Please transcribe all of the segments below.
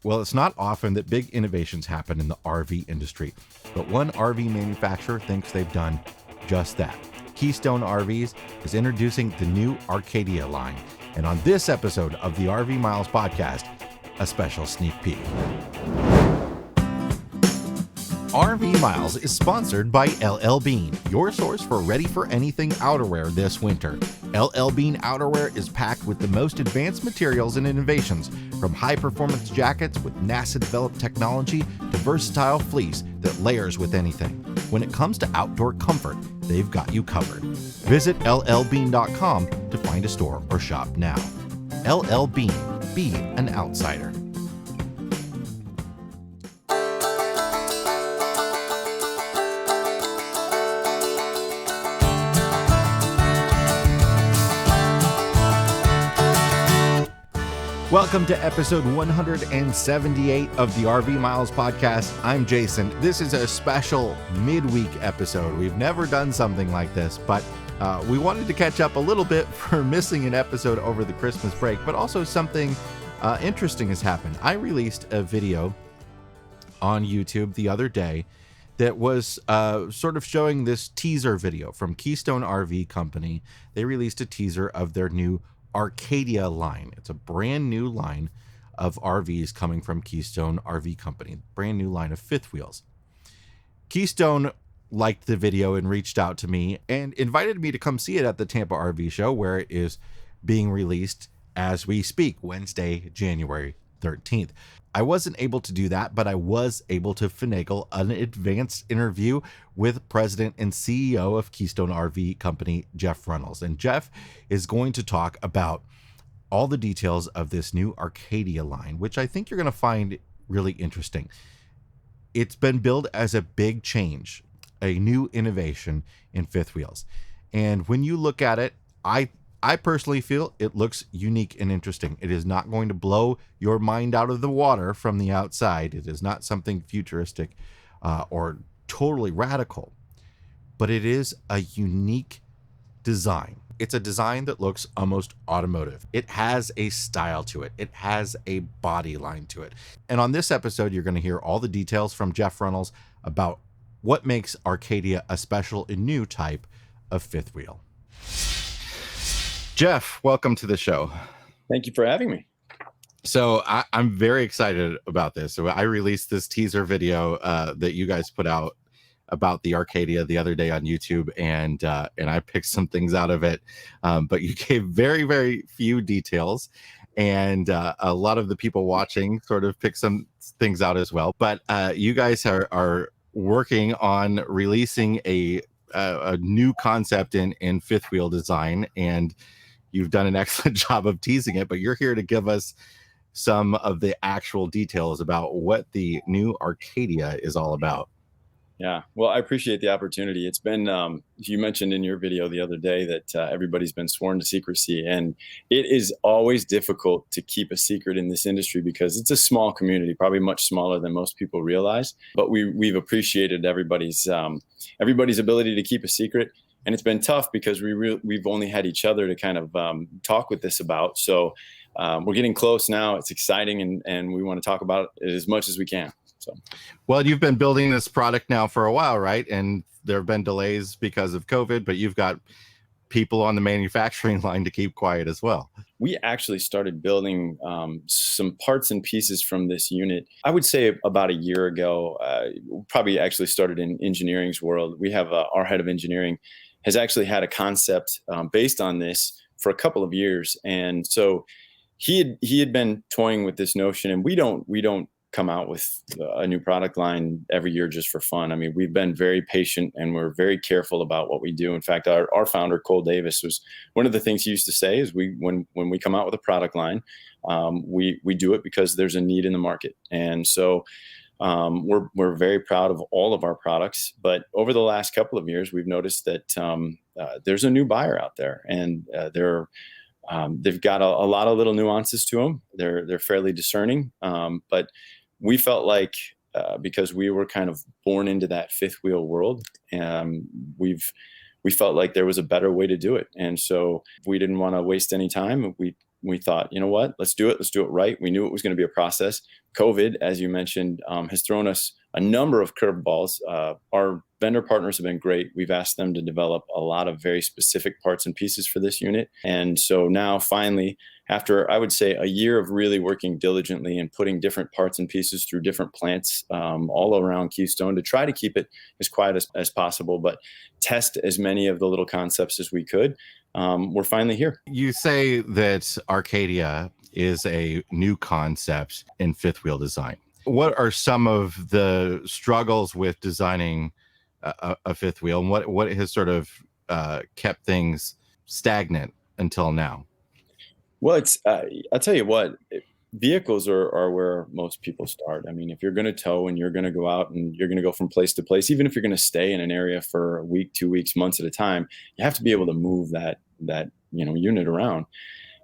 Well, it's not often that big innovations happen in the RV industry, but one RV manufacturer thinks they've done just that. Keystone RVs is introducing the new Arcadia line, and on this episode of the RV Miles podcast, a special sneak peek. RV Miles is sponsored by LL Bean, your source for ready-for-anything outerwear this winter. LL Bean outerwear is packed with the most advanced materials and innovations, from high-performance jackets with NASA-developed technology to versatile fleece that layers with anything. When it comes to outdoor comfort, they've got you covered. Visit llbean.com to find a store or shop now. LL Bean, be an outsider. Welcome to episode 178 of the RV Miles podcast. I'm Jason. This is a special midweek episode. We've never done something like this, but we wanted to catch up a little bit for missing an episode over the Christmas break, but also something interesting has happened. I released a video on YouTube the other day that was sort of showing this teaser video from Keystone RV Company. They released a teaser of their new Arcadia line. It's a brand new line of RVs coming from Keystone RV Company, brand new line of fifth wheels. Keystone liked the video and reached out to me and invited me to come see it at the Tampa RV show, where it is being released as we speak, Wednesday, January 13th. I wasn't able to do that, but I was able to finagle an advanced interview with President and CEO of Keystone RV Company, Jeff Runels. And Jeff is going to talk about all the details of this new Arcadia line, which I think you're going to find really interesting. It's been billed as a big change, a new innovation in fifth wheels. And when you look at it, I personally feel it looks unique and interesting. It is not going to blow your mind out of the water from the outside. It is not something futuristic or totally radical, but it is a unique design. It's a design that looks almost automotive. It has a style to it. It has a body line to it. And on this episode, you're going to hear all the details from Jeff Runels about what makes Arcadia a special and new type of fifth wheel. Jeff, welcome to the show. Thank you for having me. So I'm very excited about this. So I released this teaser video that you guys put out about the Arcadia the other day on YouTube, and I picked some things out of it. But you gave very, very few details, and a lot of the people watching sort of picked some things out as well. But you guys are working on releasing a new concept in fifth wheel design, and you've done an excellent job of teasing it, but you're here to give us some of the actual details about what the new Arcadia is all about. Yeah, well, I appreciate the opportunity. It's been, you mentioned in your video the other day that everybody's been sworn to secrecy, and it is always difficult to keep a secret in this industry because it's a small community, probably much smaller than most people realize. But we've appreciated everybody's ability to keep a secret. And it's been tough because we've only had each other to kind of talk with this about. So we're getting close now. It's exciting, and we want to talk about it as much as we can. So, well, you've been building this product now for a while, right? And there have been delays because of COVID, but you've got people on the manufacturing line to keep quiet as well. We actually started building some parts and pieces from this unit, I would say about a year ago. Probably actually started in engineering's world. We have our head of engineering has actually had a concept based on this for a couple of years. And so he had been toying with this notion, and we don't come out with a new product line every year just for fun. I mean, we've been very patient and we're very careful about what we do. In fact, our founder, Cole Davis, was one of the things he used to say is when we come out with a product line, we do it because there's a need in the market. And so we're very proud of all of our products, but over the last couple of years, we've noticed that there's a new buyer out there, and they've got a lot of little nuances to them. They're fairly discerning, but we felt like because we were kind of born into that fifth wheel world, we felt like there was a better way to do it, and so we didn't want to waste any time. We we thought, you know what, let's do it. Let's do it right. We knew it was going to be a process. COVID, as you mentioned, has thrown us a number of curveballs. Our vendor partners have been great. We've asked them to develop a lot of very specific parts and pieces for this unit. And so now finally, after I would say a year of really working diligently and putting different parts and pieces through different plants all around Keystone to try to keep it as quiet as possible, but test as many of the little concepts as we could, we're finally here. You say that Arcadia is a new concept in fifth wheel design. What are some of the struggles with designing a fifth wheel, and what has sort of kept things stagnant until now? Well, it's I'll tell you what, vehicles are where most people start. I mean, if you're going to tow and you're going to go out and you're going to go from place to place, even if you're going to stay in an area for a week, 2 weeks, months at a time, you have to be able to move that unit around.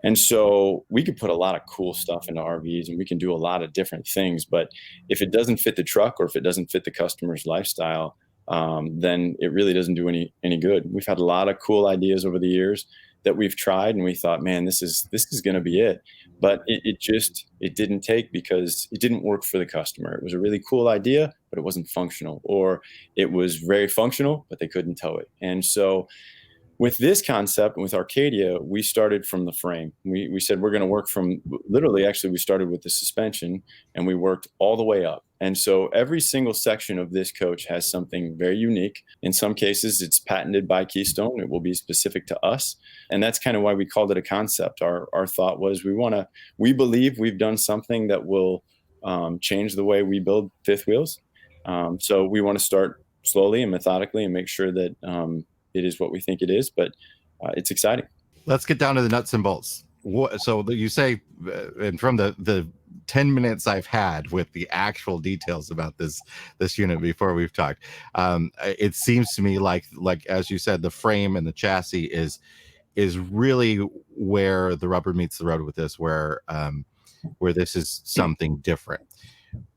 And so we could put a lot of cool stuff into RVs and we can do a lot of different things. But if it doesn't fit the truck or if it doesn't fit the customer's lifestyle, then it really doesn't do any good. We've had a lot of cool ideas over the years that we've tried, and we thought, man, this is going to be it. But it didn't take because it didn't work for the customer. It was a really cool idea, but it wasn't functional, or it was very functional, but they couldn't tow it. And so with this concept and with Arcadia, we started from the frame. We said we're going to work from literally, actually, we started with the suspension and we worked all the way up. And so every single section of this coach has something very unique. In some cases, it's patented by Keystone. It will be specific to us. And that's kind of why we called it a concept. Our thought was we believe we've done something that will change the way we build fifth wheels. So we want to start slowly and methodically and make sure that it is what we think it is, but it's exciting. Let's get down to the nuts and bolts. So you say, and from the 10 minutes I've had with the actual details about this unit before we've talked, it seems to me like as you said, the frame and the chassis is really where the rubber meets the road with this, where this is something different.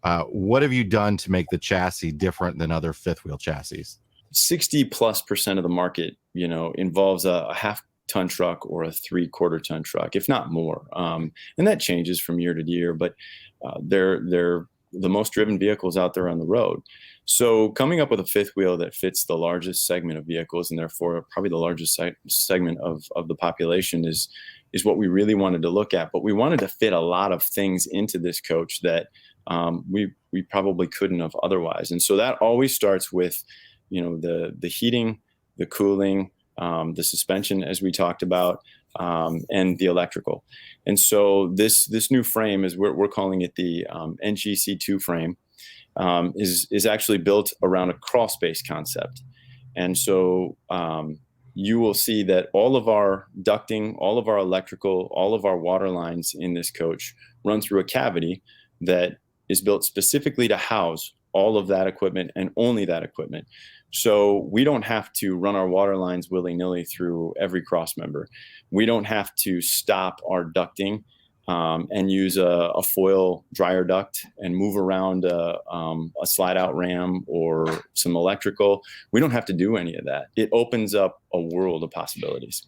What have you done to make the chassis different than other fifth wheel chassis? 60+% of the market, involves a half-ton truck or a 3/4-ton truck, if not more. And that changes from year to year, but they're the most driven vehicles out there on the road. So coming up with a fifth wheel that fits the largest segment of vehicles, and therefore probably the largest segment of the population, is what we really wanted to look at. But we wanted to fit a lot of things into this coach that we probably couldn't have otherwise. And so that always starts with the heating, the cooling, the suspension, as we talked about, and the electrical. And so this new frame, is we're calling it the NGC2 frame, is actually built around a crawl space concept. And so you will see that all of our ducting, all of our electrical, all of our water lines in this coach run through a cavity that is built specifically to house all of that equipment and only that equipment. So we don't have to run our water lines willy-nilly through every cross member. We don't have to stop our ducting and use a foil dryer duct and move around a slide-out ram or some electrical. We don't have to do any of that. It opens up a world of possibilities.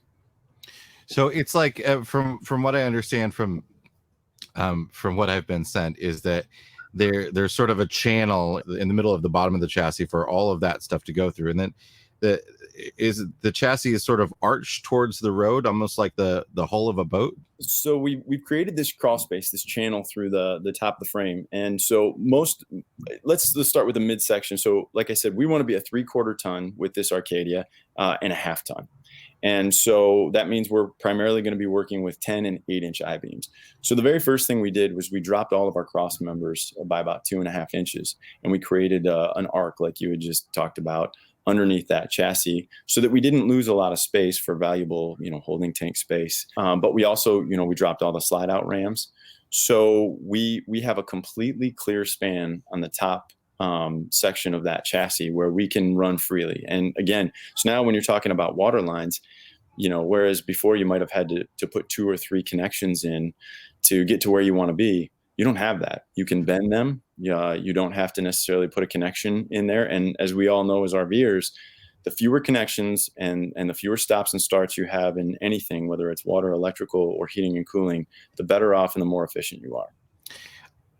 So it's like, from what I understand from what I've been sent, is that there's sort of a channel in the middle of the bottom of the chassis for all of that stuff to go through, and then the chassis is sort of arched towards the road, almost like the hull of a boat. So we've created this crawl space, this channel through the top of the frame, and so let's start with the midsection. So like I said, we want to be a 3/4 ton with this Arcadia and a half ton. And so that means we're primarily going to be working with 10 and 8-inch I-beams. So the very first thing we did was we dropped all of our cross members by about 2.5 inches, and we created an arc, like you had just talked about, underneath that chassis, so that we didn't lose a lot of space for valuable, holding tank space. But we also, we dropped all the slide out rams. So we have a completely clear span on the top section of that chassis where we can run freely. And again, so now when you're talking about water lines, whereas before you might have had to put 2 or 3 connections in to get to where you want to be, you don't have that. You can bend them. You don't have to necessarily put a connection in there. And as we all know as RVers, the fewer connections and the fewer stops and starts you have in anything, whether it's water, electrical, or heating and cooling, the better off and the more efficient you are.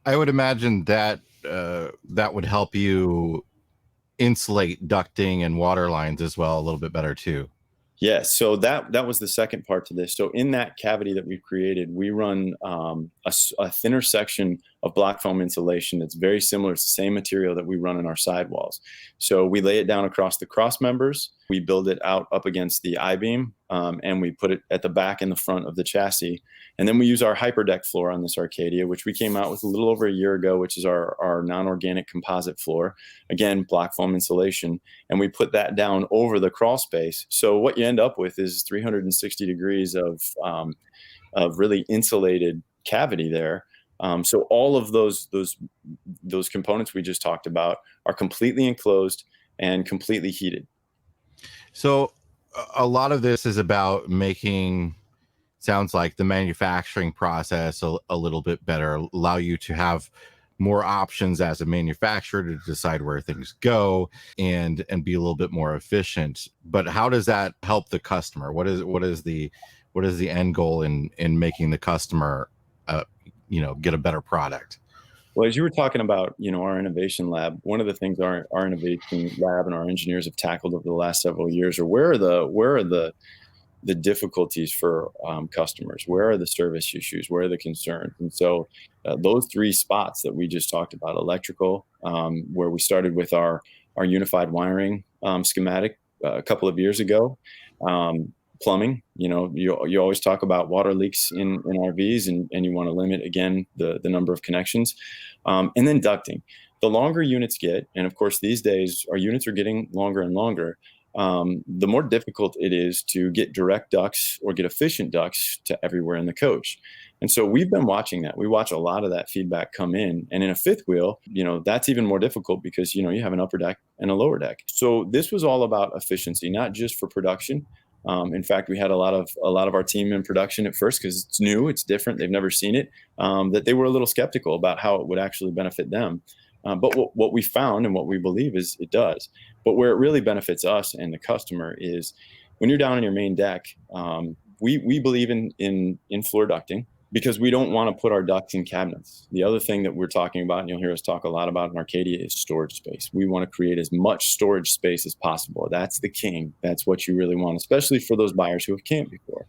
I would imagine that that would help you insulate ducting and water lines as well a little bit better too. Yes, so that was the second part to this. So in that cavity that we've created, we run a thinner section of block foam insulation that's very similar. It's the same material that we run in our sidewalls. So we lay it down across the cross members. We build it out up against the I-beam, and we put it at the back and the front of the chassis. And then we use our hyperdeck floor on this Arcadia, which we came out with a little over a year ago, which is our non-organic composite floor. Again, block foam insulation. And we put that down over the crawl space. So what you end up with is 360 degrees of really insulated cavity there. So all of those components we just talked about are completely enclosed and completely heated. So a lot of this is about making, sounds like, the manufacturing process a little bit better, allow you to have more options as a manufacturer to decide where things go and be a little bit more efficient. But how does that help the customer? What is the end goal in making the customer get a better product? Well, as you were talking about, our innovation lab, one of the things our innovation lab and our engineers have tackled over the last several years are where are the difficulties for customers? Where are the service issues? Where are the concerns? And so those three spots that we just talked about, electrical, where we started with our unified wiring schematic a couple of years ago, plumbing, you always talk about water leaks in RVs and you want to limit, again, the number of connections. And then ducting. The longer units get, and of course these days our units are getting longer and longer, the more difficult it is to get direct ducts or get efficient ducts to everywhere in the coach. And so we've been watching that. We watch a lot of that feedback come in. And in a fifth wheel, that's even more difficult because, you have an upper deck and a lower deck. So this was all about efficiency, not just for production. In fact, we had a lot of our team in production at first because it's new, it's different, they've never seen it, that they were a little skeptical about how it would actually benefit them. But what we found and what we believe is it does. But where it really benefits us and the customer is when you're down on your main deck, we believe in floor ducting because we don't want to put our ducts in cabinets. The other thing that we're talking about, and you'll hear us talk a lot about in Arcadia, is storage space. We want to create as much storage space as possible. That's the king. That's what you really want, especially for those buyers who have camped before.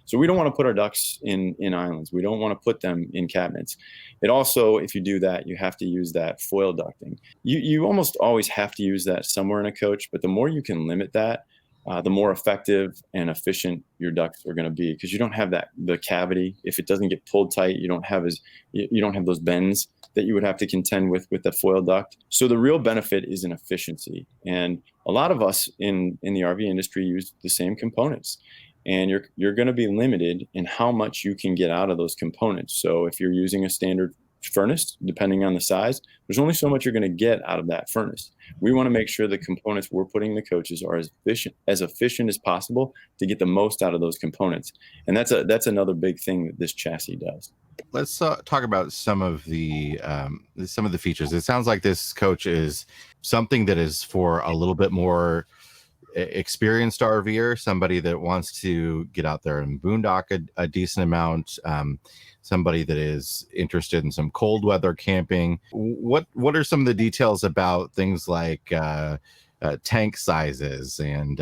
So we don't want to put our ducts in islands. We don't want to put them in cabinets. It also, if you do that, you have to use that foil ducting. You almost always have to use that somewhere in a coach, but the more you can limit that, the more effective and efficient your ducts are going to be because you don't have the cavity. If it doesn't get pulled tight, you don't have those bends that you would have to contend with the foil duct. So the real benefit is in efficiency. And a lot of us in the RV industry use the same components. And you're going to be limited in how much you can get out of those components. So if you're using a standard furnace, depending on the size, there's only so much you're going to get out of that furnace. We want to make sure the components we're putting in the coaches are as efficient as possible to get the most out of those components. And that's another big thing that this chassis does. Let's talk about some of the features. It sounds like this coach is something that is for a little bit more experienced RVer, somebody that wants to get out there and boondock a decent amount, somebody that is interested in some cold weather camping. What are some of the details about things like tank sizes and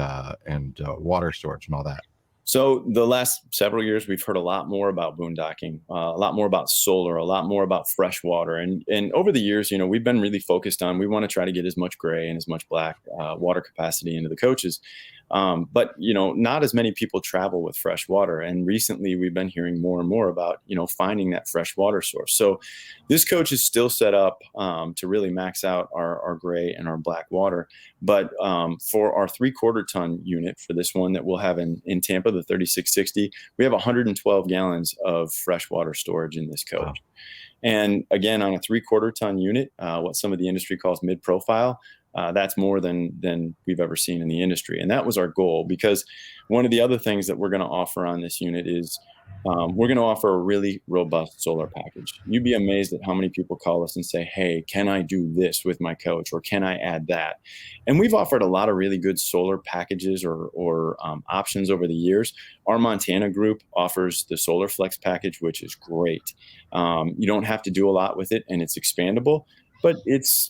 water storage and all that? So the last several years, we've heard a lot more about boondocking, a lot more about solar, a lot more about fresh water. And over the years, we've been really focused on, we want to try to get as much gray and as much black water capacity into the coaches. But, not as many people travel with fresh water. And recently we've been hearing more and more about, finding that fresh water source. So this coach is still set up to really max out our gray and our black water. But for our 3/4 ton unit, for this one that we'll have in Tampa, the 3660, we have 112 gallons of fresh water storage in this coach. Wow. And again, on a 3/4 ton unit, what some of the industry calls mid-profile, that's more than we've ever seen in the industry. And that was our goal, because one of the other things that we're going to offer on this unit is we're going to offer a really robust solar package. You'd be amazed at how many people call us and say, hey, can I do this with my coach, or can I add that? And we've offered a lot of really good solar packages or options over the years. Our Montana group offers the Solar Flex package, which is great. You don't have to do a lot with it, and it's expandable, but it's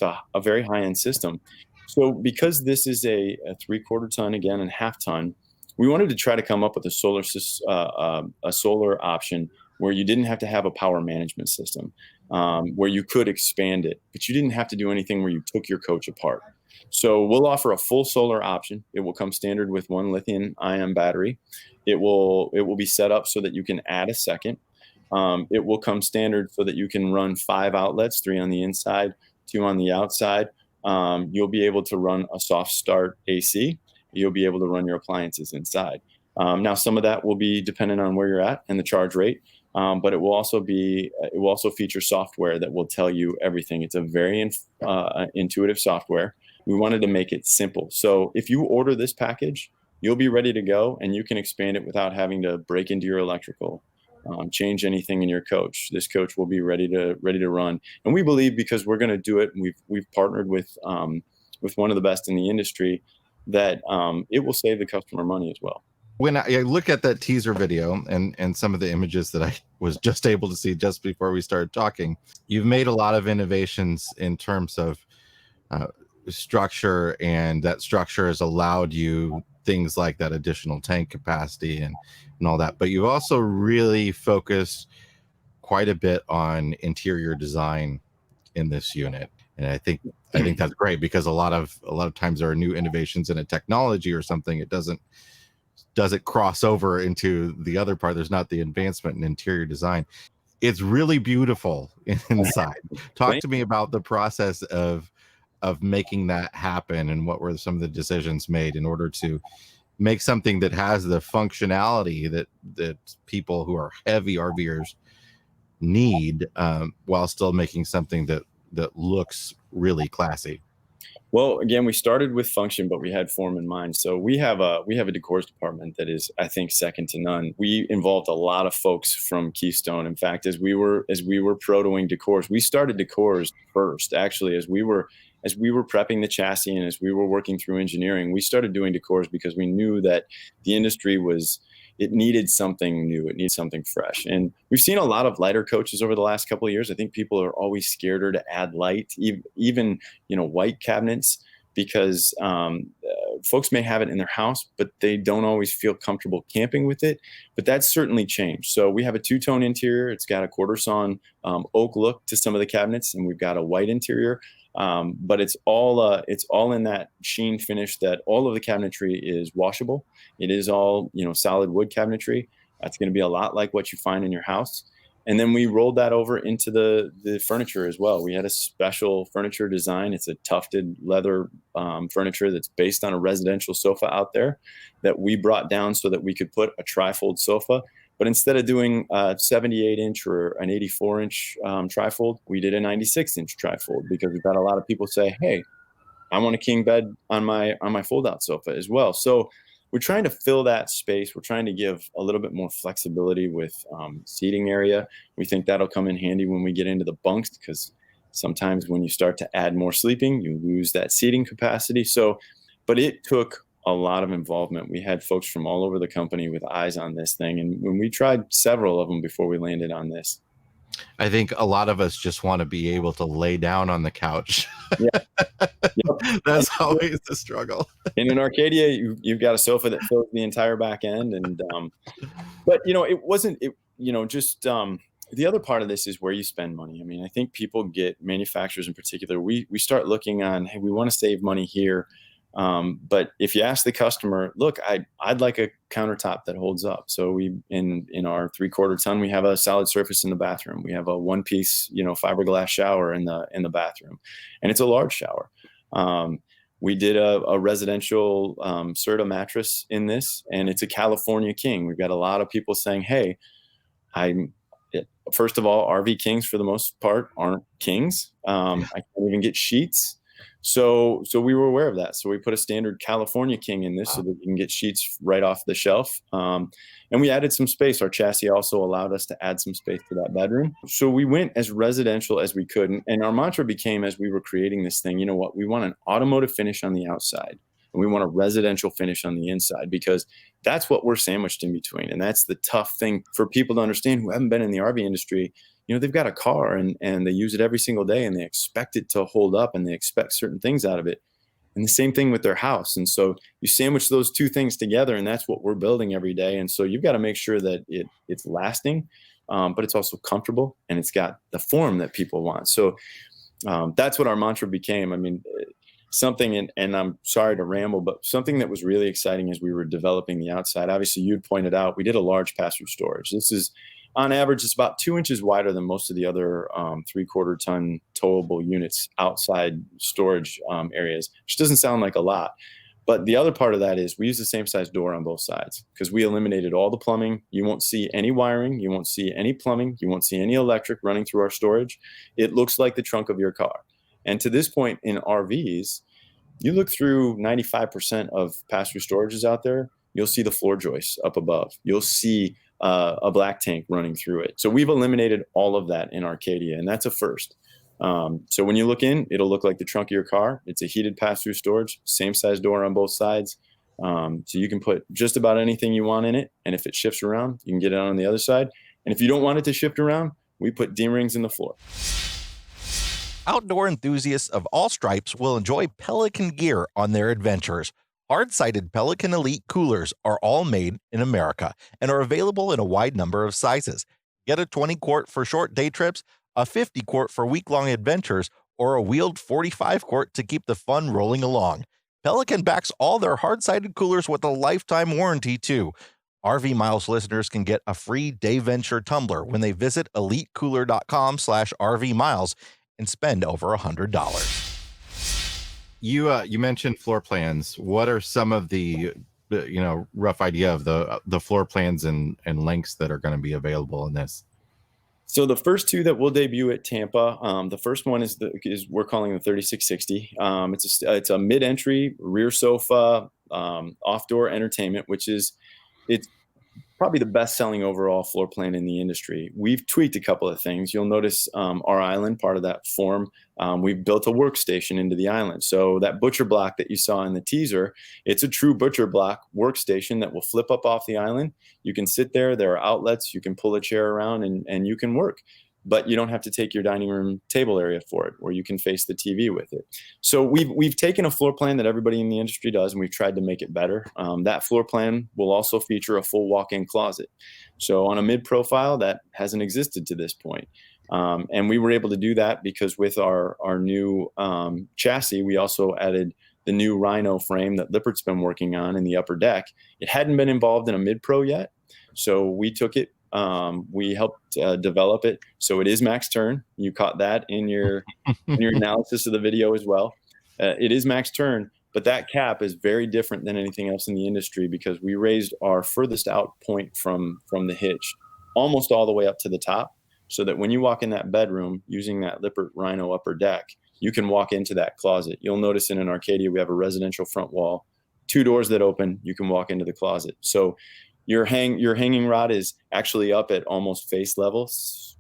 a very high-end system. So because this is a 3/4 ton, again, and half ton, we wanted to try to come up with a solar option where you didn't have to have a power management system, where you could expand it, but you didn't have to do anything where you took your coach apart. So we'll offer a full solar option. It will come standard with one lithium-ion battery. It will be set up so that you can add a second. It will come standard so that you can run 5 outlets, 3 on the inside, 2 on the outside. You'll be able to run a soft start AC. You'll be able to run your appliances inside. Now, some of that will be dependent on where you're at and the charge rate, but it will also feature software that will tell you everything. It's a very intuitive software. We wanted to make it simple. So if you order this package, you'll be ready to go, and you can expand it without having to break into your electrical, change anything in your coach. This coach will be ready to run. And we believe, because we're going to do it, and we've partnered with one of the best in the industry, that it will save the customer money as well. When I look at that teaser video and some of the images that I was just able to see just before we started talking, you've made a lot of innovations in terms of structure, and that structure has allowed you things like that additional tank capacity and all that. But you've also really focused quite a bit on interior design in this unit. And I think that's great, because a lot of times there are new innovations in a technology or something. It doesn't cross over into the other part. There's not the advancement in interior design. It's really beautiful inside. Talk to me about the process of making that happen, and what were some of the decisions made in order to make something that has the functionality that people who are heavy RVers need, while still making something that looks really classy. Well, again, we started with function, but we had form in mind. So we have a decors department that is, I think, second to none. We involved a lot of folks from Keystone. In fact, as we were protoing decors, we started decors first. Actually, as we were prepping the chassis, and as we were working through engineering, we started doing decors because we knew that the industry it needed something new. It needed something fresh. And we've seen a lot of lighter coaches over the last couple of years. I think people are always scareder to add light, even white cabinets, because folks may have it in their house, but they don't always feel comfortable camping with it. But that's certainly changed. So we have a 2-tone interior. It's got a quarter sawn oak look to some of the cabinets, and we've got a white interior. But it's all in that sheen finish that all of the cabinetry is washable. It is all solid wood cabinetry. That's going to be a lot like what you find in your house. And then we rolled that over into the furniture as well. We had a special furniture design. It's a tufted leather furniture that's based on a residential sofa out there that we brought down so that we could put a trifold sofa. But instead of doing a 78-inch or an 84-inch trifold, we did a 96-inch trifold, because we've had a lot of people say, hey, I want a king bed on my fold-out sofa as well. So we're trying to fill that space. We're trying to give a little bit more flexibility with seating area. We think that'll come in handy when we get into the bunks, because sometimes when you start to add more sleeping, you lose that seating capacity. But it took a lot of involvement. We had folks from all over the company with eyes on this thing, and when we tried several of them before we landed on this. I think a lot of us just want to be able to lay down on the couch. Yeah. Yep. That's always the struggle. In an Arcadia, you've got a sofa that fills the entire back end, and but it wasn't just the other part of this is where you spend money. I mean, I think manufacturers in particular, we start looking on, hey, we want to save money here. But if you ask the customer, look, I'd like a countertop that holds up. So we, in our 3/4 ton, we have a solid surface in the bathroom. We have a one-piece, fiberglass shower in the bathroom, and it's a large shower. We did a residential Serta mattress in this, and it's a California king. We've got a lot of people saying, hey, first of all, RV kings for the most part aren't kings. I can't even get sheets. So we were aware of that. So we put a standard California King in this so that you can get sheets right off the shelf. And we added some space. Our chassis also allowed us to add some space to that bedroom. So we went as residential as we could. And our mantra became, as we were creating this thing, you know what, we want an automotive finish on the outside and we want a residential finish on the inside, because that's what we're sandwiched in between. And that's the tough thing for people to understand who haven't been in the RV industry. You know, they've got a car and they use it every single day and they expect it to hold up and they expect certain things out of it. And the same thing with their house. And so you sandwich those two things together, and that's what we're building every day. And so you've got to make sure that it's lasting, but it's also comfortable and it's got the form that people want. So that's what our mantra became. I mean, something, and I'm sorry to ramble, but something that was really exciting as we were developing the outside. Obviously, you'd pointed out we did a large pass-through storage. This is, on average, it's about 2 inches wider than most of the other 3/4 ton towable units outside storage areas, which doesn't sound like a lot. But the other part of that is we use the same size door on both sides because we eliminated all the plumbing. You won't see any wiring. You won't see any plumbing. You won't see any electric running through our storage. It looks like the trunk of your car. And to this point in RVs, you look through 95% of pass-through storages out there, you'll see the floor joists up above. You'll see a black tank running through it. So we've eliminated all of that in Arcadia, and that's a first. So when you look in, it'll look like the trunk of your car. It's a heated pass-through storage, same size door on both sides. So you can put just about anything you want in it. And if it shifts around, you can get it on the other side. And if you don't want it to shift around, we put D-rings in the floor. Outdoor enthusiasts of all stripes will enjoy Pelican gear on their adventures. Hard-sided Pelican Elite coolers are all made in America and are available in a wide number of sizes. Get a 20-quart for short day trips, a 50-quart for week-long adventures, or a wheeled 45-quart to keep the fun rolling along. Pelican backs all their hard-sided coolers with a lifetime warranty, too. RV Miles listeners can get a free Day Venture tumbler when they visit elitecooler.com/RV Miles and spend over $100. You mentioned floor plans. What are some of the rough idea of the floor plans and lengths that are going to be available in this? So the first two that we'll debut at Tampa, the first one is we're calling the 3660. It's a mid-entry rear sofa off-door entertainment, which is it's probably the best-selling overall floor plan in the industry. We've tweaked a couple of things. You'll notice our island, part of that form, we've built a workstation into the island. So that butcher block that you saw in the teaser, it's a true butcher block workstation that will flip up off the island. You can sit there. There are outlets. You can pull a chair around and you can work. But you don't have to take your dining room table area for it, or you can face the TV with it. So we've taken a floor plan that everybody in the industry does, and we've tried to make it better. That floor plan will also feature a full walk-in closet. So on a mid-profile, that hasn't existed to this point. And we were able to do that because with our new chassis, we also added the new Rhino frame that Lippert's been working on in the upper deck. It hadn't been involved in a mid-pro yet, so we took it. We helped develop it, so it is max turn. You caught that in your analysis of the video as well. It is max turn, but that cap is very different than anything else in the industry because we raised our furthest out point from the hitch almost all the way up to the top, so that when you walk in that bedroom using that Lippert Rhino upper deck, you can walk into that closet. You'll notice in an Arcadia we have a residential front wall, 2 doors that open. You can walk into the closet. So your hanging rod is actually up at almost face level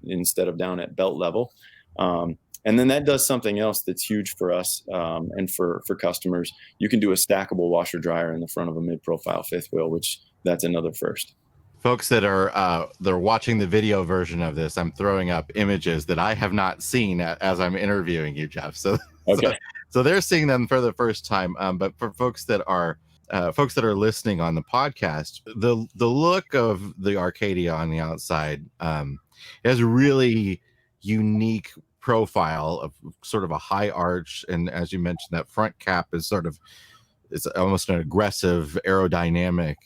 instead of down at belt level. And then that does something else that's huge for us and for customers. You can do a stackable washer dryer in the front of a mid-profile fifth wheel, which that's another first. Folks that are they're watching the video version of this, I'm throwing up images that I have not seen as I'm interviewing you, Jeff. So, okay. so they're seeing them for the first time. But for folks that are listening on the podcast, the look of the Arcadia on the outside has a really unique profile of sort of a high arch, and as you mentioned, that front cap is it's almost an aggressive aerodynamic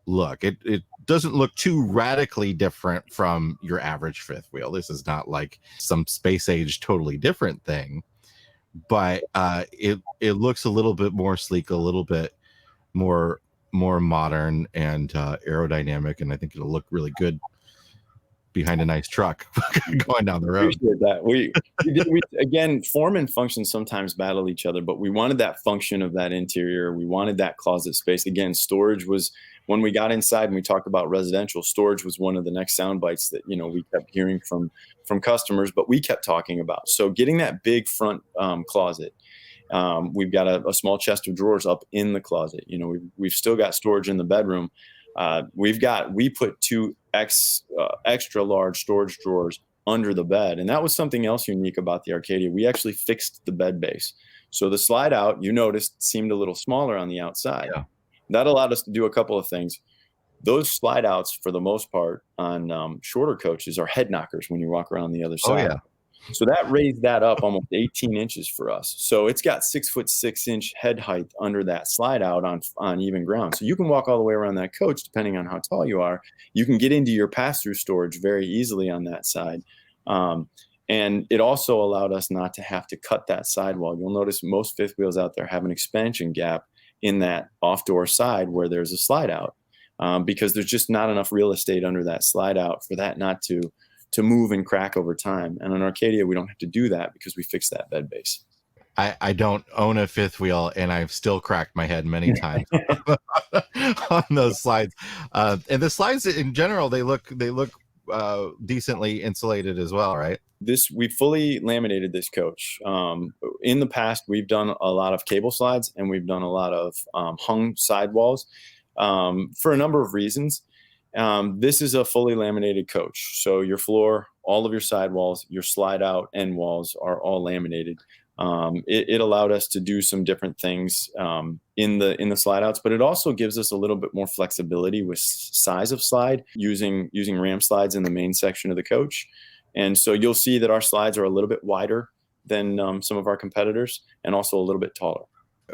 look. It doesn't look too radically different from your average fifth wheel. This is not like some space age totally different thing, but it looks a little bit more sleek, a little bit more modern and aerodynamic, and I think it'll look really good behind a nice truck going down the road. Appreciate that. We again, form and function sometimes battle each other, but we wanted that function of that interior. We wanted that closet space. Again, storage was, when we got inside and we talked about residential, storage was one of the next sound bites that, we kept hearing from customers, but we kept talking about. So getting that big front closet. We've got a small chest of drawers up in the closet. We've still got storage in the bedroom. We put two extra large storage drawers under the bed. And that was something else unique about the Arcadia. We actually fixed the bed base. So the slide out, you noticed, seemed a little smaller on the outside. Yeah. That allowed us to do a couple of things. Those slide outs, for the most part, on shorter coaches are head knockers when you walk around the other side. Oh, yeah. So that raised that up almost 18 inches for us. So it's got 6'6" head height under that slide out on even ground. So you can walk all the way around that coach, depending on how tall you are. You can get into your pass-through storage very easily on that side. And it also allowed us not to have to cut that sidewall. You'll notice most fifth wheels out there have an expansion gap in that off-door side where there's a slide out, because there's just not enough real estate under that slide out for that not to move and crack over time. And on Arcadia, we don't have to do that because we fixed that bed base. I don't own a fifth wheel, and I've still cracked my head many times on those slides. And the slides in general, they look decently insulated as well, right? We fully laminated this coach. In the past, we've done a lot of cable slides, and we've done a lot of hung sidewalls for a number of reasons. This is a fully laminated coach. So your floor, all of your sidewalls, your slide out end walls are all laminated. It allowed us to do some different things in the slide outs, but it also gives us a little bit more flexibility with size of slide using ram slides in the main section of the coach. And so you'll see that our slides are a little bit wider than some of our competitors, and also a little bit taller.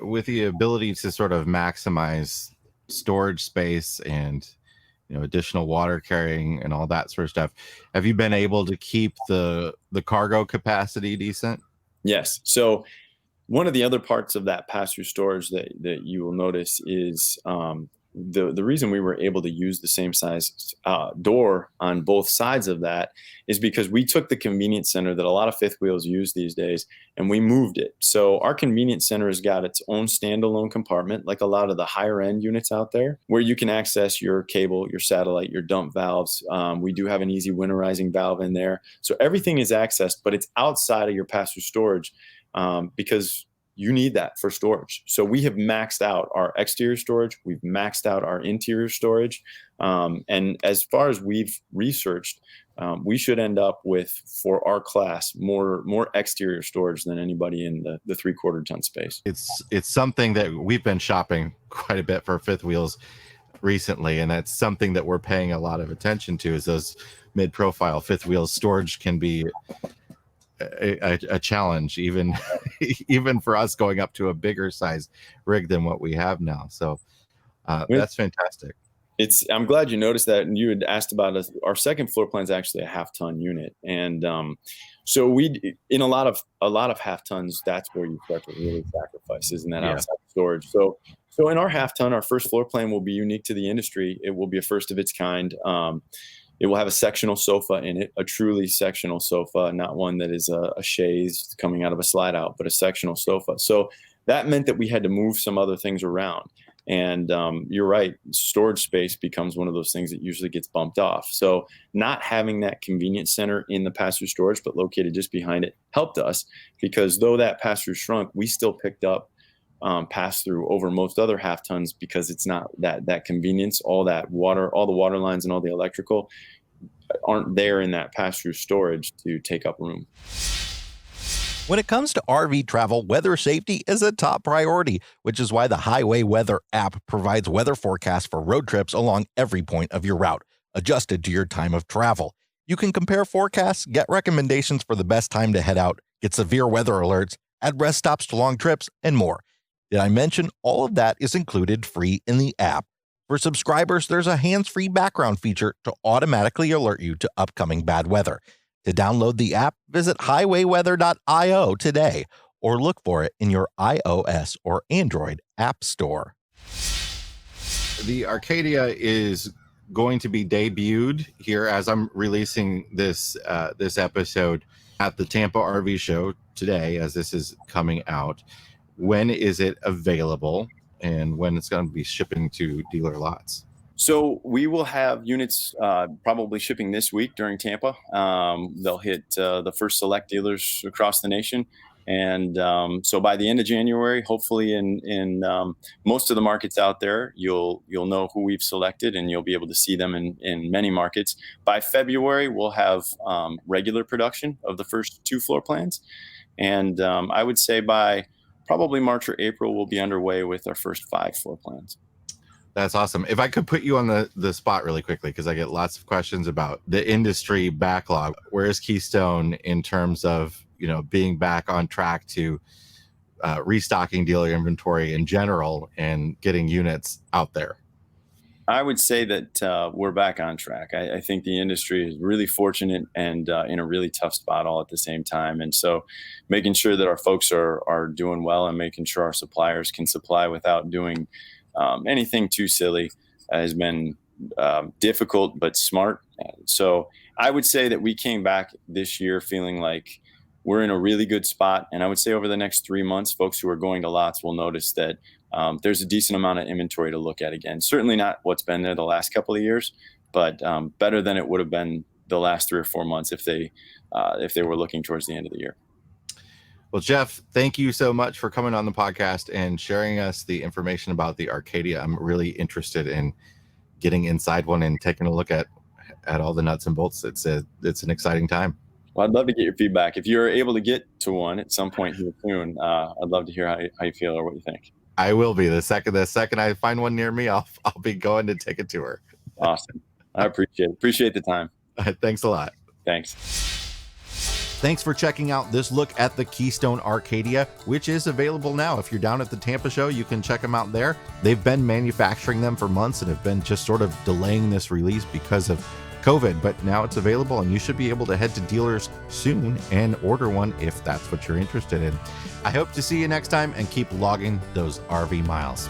With the ability to sort of maximize storage space and additional water carrying and all that sort of stuff, have you been able to keep the cargo capacity decent? Yes. So one of the other parts of that pass-through storage that you will notice is the reason we were able to use the same size door on both sides of that is because we took the convenience center that a lot of fifth wheels use these days, and we moved it. So our convenience center has got its own standalone compartment, like a lot of the higher end units out there, where you can access your cable, your satellite, your dump valves. We do have an easy winterizing valve in there. So everything is accessed, but it's outside of your pass-through storage because you need that for storage. So we have maxed out our exterior storage. We've maxed out our interior storage. And as far as we've researched, we should end up with, for our class, more exterior storage than anybody in the 3/4 ton space. It's something that we've been shopping quite a bit for fifth wheels recently, and that's something that we're paying a lot of attention to, is those mid-profile fifth wheels. Storage can be a challenge, even for us going up to a bigger size rig than what we have now. So that's fantastic. I'm glad you noticed that. And you had asked about us. Our second floor plan is actually a half-ton unit, and so we, in a lot of half tons, that's where you start to really sacrifice, isn't that outside storage? So in our half ton, our first floor plan will be unique to the industry. It will be a first of its kind. It will have a sectional sofa in it, a truly sectional sofa, not one that is a chaise coming out of a slide out, but a sectional sofa. So that meant that we had to move some other things around. And you're right, storage space becomes one of those things that usually gets bumped off. So not having that convenience center in the pass-through storage, but located just behind it, helped us, because though that pass-through shrunk, we still picked up pass-through over most other half tons, because it's not that convenience. All that water, all the water lines and all the electrical aren't there in that pass-through storage to take up room. When it comes to RV travel, weather safety is a top priority, which is why the Highway Weather app provides weather forecasts for road trips along every point of your route, adjusted to your time of travel. You can compare forecasts, get recommendations for the best time to head out, get severe weather alerts, add rest stops to long trips, and more. Did I mention all of that is included free in the app? For subscribers, there's a hands-free background feature to automatically alert you to upcoming bad weather. To download the app, visit highwayweather.io today, or look for it in your iOS or Android app store. The Arcadia is going to be debuted here as I'm releasing this this episode at the Tampa RV show today, as this is coming out. When is it available, and when it's going to be shipping to dealer lots? So we will have units probably shipping this week during Tampa. They'll hit the first select dealers across the nation. And so by the end of January, hopefully in most of the markets out there, you'll know who we've selected, and you'll be able to see them in many markets. By February, we'll have regular production of the first 2 floor plans. And I would say by probably March or April, we'll be underway with our first 5 floor plans. That's awesome. If I could put you on the spot really quickly, because I get lots of questions about the industry backlog. Where is Keystone in terms of, being back on track to restocking dealer inventory in general and getting units out there? I would say that we're back on track. I think the industry is really fortunate and in a really tough spot all at the same time. And so making sure that our folks are doing well and making sure our suppliers can supply without doing anything too silly has been difficult but smart. So I would say that we came back this year feeling like we're in a really good spot. And I would say over the next 3 months, folks who are going to lots will notice that there's a decent amount of inventory to look at again. Certainly not what's been there the last couple of years, but better than it would have been the last 3 or 4 months if they were looking towards the end of the year. Well, Jeff, thank you so much for coming on the podcast and sharing us the information about the Arcadia. I'm really interested in getting inside one and taking a look at all the nuts and bolts. It's an exciting time. Well, I'd love to get your feedback. If you're able to get to one at some point here soon, I'd love to hear how you feel or what you think. I will be. The second I find one near me, I'll be going to take a tour. Awesome. I appreciate the time. Thanks a lot. Thanks. Thanks for checking out this look at the Keystone Arcadia, which is available now. If you're down at the Tampa show, you can check them out there. They've been manufacturing them for months and have been just sort of delaying this release because of COVID, but now it's available and you should be able to head to dealers soon and order one if that's what you're interested in. I hope to see you next time and keep logging those RV miles.